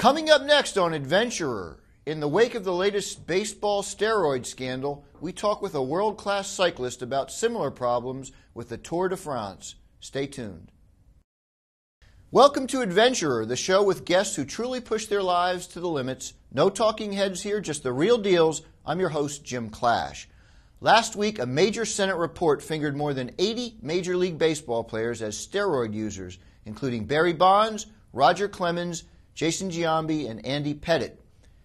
Coming up next on Adventurer, in the wake of the latest baseball steroid scandal, we talk with a world-class cyclist about similar problems with the Tour de France. Stay tuned. Welcome to Adventurer, the show with guests who truly push their lives to the limits. No talking heads here, just the real deals. I'm your host, Jim Clash. Last week, a major Senate report fingered more than 80 Major League Baseball players as steroid users, including Barry Bonds, Roger Clemens, Jason Giambi, and Andy Pettitte.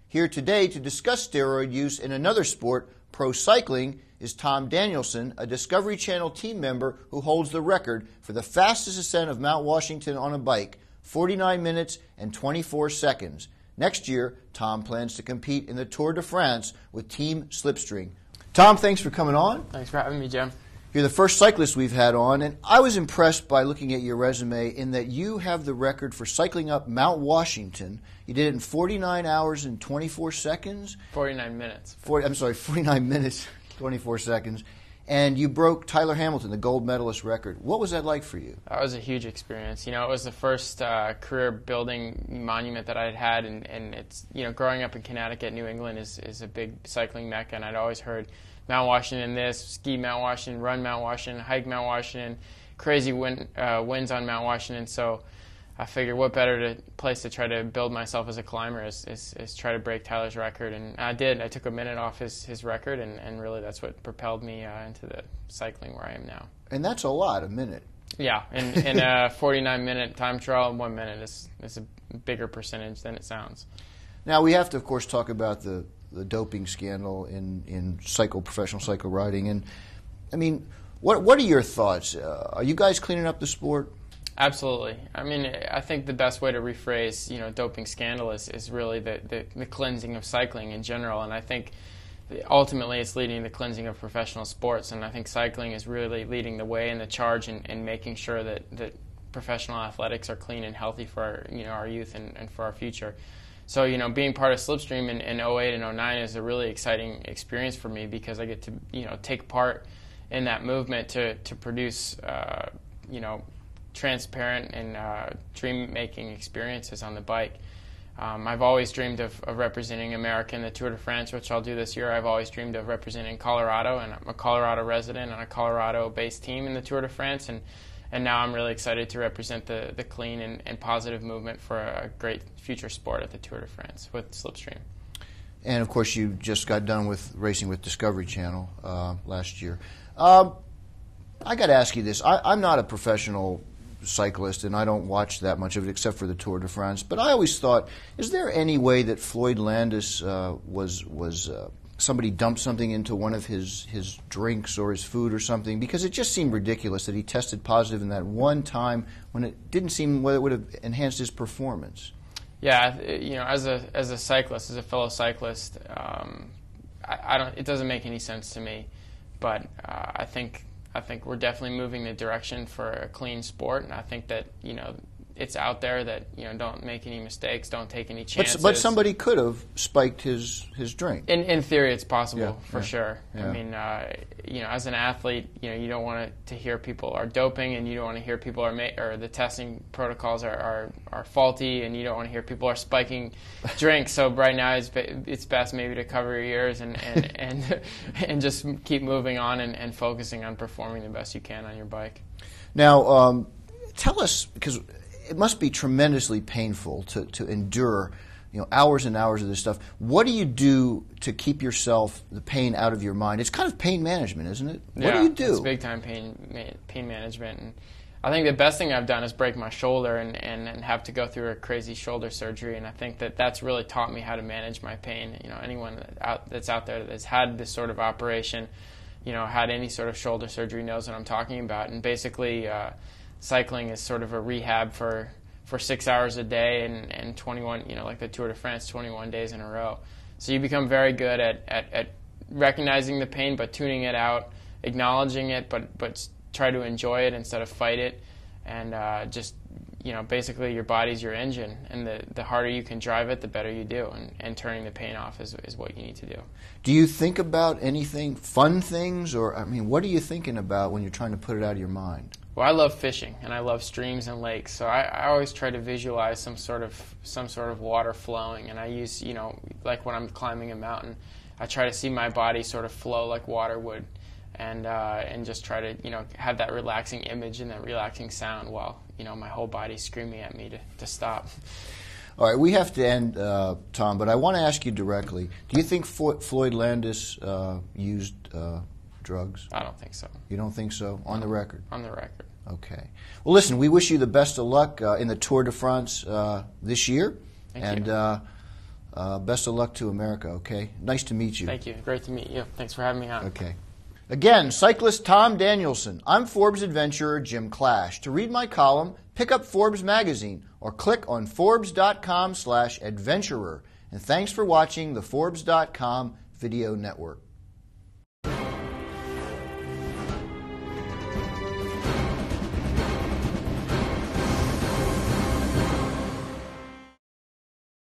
Here today to discuss steroid use in another sport, pro cycling, is Tom Danielson, a Discovery Channel team member who holds the record for the fastest ascent of Mount Washington on a bike, 49 minutes and 24 seconds. Next year, Tom plans to compete in the Tour de France with Team Slipstream. Tom, thanks for coming on. Thanks for having me, Jim. You're the first cyclist we've had on, and I was impressed by looking at your resume in that you have the record for cycling up Mount Washington. You did it in 49 hours and 24 seconds. 49 minutes. 49 minutes, 24 seconds. And you broke Tyler Hamilton, the gold medalist record. What was that like for you? That was a huge experience. You know, it was the first career-building monument that I'd had, and it's, you know, growing up in Connecticut, New England is a big cycling mecca, and I'd always heard Mount Washington this, ski Mount Washington, run Mount Washington, hike Mount Washington, crazy winds on Mount Washington. So I figured what better place to try to build myself as a climber is try to break Tyler's record. And I did. I took a minute off his record, and really that's what propelled me into the cycling where I am now. And that's a lot, a minute. Yeah, in a 49-minute time trial, 1 minute is a bigger percentage than it sounds. Now, we have to, of course, talk about the doping scandal in professional cycle riding. And, I mean, what are your thoughts? Are you guys cleaning up the sport? Absolutely. I mean, I think the best way to rephrase, you know, doping scandal is really the cleansing of cycling in general. And I think ultimately it's leading the cleansing of professional sports. And I think cycling is really leading the way and the charge in making sure that professional athletics are clean and healthy for our youth and for our future. So, you know, being part of Slipstream in 08 and 09 is a really exciting experience for me because I get to, you know, take part in that movement to produce, you know, transparent and dream-making experiences on the bike. I've always dreamed of representing America in the Tour de France, which I'll do this year. I've always dreamed of representing Colorado, and I'm a Colorado resident on a Colorado-based team in the Tour de France, and now I'm really excited to represent the clean and positive movement for a great future sport at the Tour de France with Slipstream. And, of course, you just got done with racing with Discovery Channel last year. I got to ask you this. I'm not a professional cyclist, and I don't watch that much of it except for the Tour de France. But I always thought, is there any way that Floyd Landis was somebody dumped something into one of his drinks or his food or something? Because it just seemed ridiculous that he tested positive in that one time when it didn't seem whether it would have enhanced his performance. Yeah, you know, as a cyclist, as a fellow cyclist, it doesn't make any sense to me. But I think we're definitely moving the direction for a clean sport, and I think that, you know, it's out there that, you know, don't make any mistakes, don't take any chances. But somebody could have spiked his drink. In theory, it's possible, for sure. Yeah. I mean, you know, as an athlete, you know, you don't want to hear people are doping, and you don't want to hear people or the testing protocols are faulty, and you don't want to hear people are spiking drinks. So right now, it's best maybe to cover your ears and just keep moving on and focusing on performing the best you can on your bike. Now, tell us, because it must be tremendously painful to endure, you know, hours and hours of this stuff. What do you do to keep the pain out of your mind? It's kind of pain management, isn't it? Yeah, what do you do? It's big time pain management. And I think the best thing I've done is break my shoulder and have to go through a crazy shoulder surgery. And I think that's really taught me how to manage my pain. You know, anyone that's out there that's had this sort of operation, you know, had any sort of shoulder surgery knows what I'm talking about. And basically, cycling is sort of a rehab for 6 hours a day and 21, you know, like the Tour de France, 21 days in a row. So you become very good at recognizing the pain, but tuning it out, acknowledging it, but try to enjoy it instead of fight it, and just basically your body's your engine, and the harder you can drive it, the better you do, and turning the pain off is what you need to do. Do you think about anything, fun things, or, I mean, what are you thinking about when you're trying to put it out of your mind? Well, I love fishing, and I love streams and lakes, so I always try to visualize some sort of water flowing, and I use, like when I'm climbing a mountain, I try to see my body sort of flow like water would, and just try to, have that relaxing image and that relaxing sound while, my whole body's screaming at me to stop. All right, we have to end, Tom, but I want to ask you directly. Do you think Floyd Landis used drugs? I don't think so. You don't think so? On the record? On the record. Okay. Well, listen, we wish you the best of luck in the Tour de France this year. Thank you. Best of luck to America, okay? Nice to meet you. Thank you. Great to meet you. Thanks for having me on. Okay. Again, cyclist Tom Danielson. I'm Forbes adventurer Jim Clash. To read my column, pick up Forbes magazine or click on Forbes.com/adventurer. And thanks for watching the Forbes.com video network.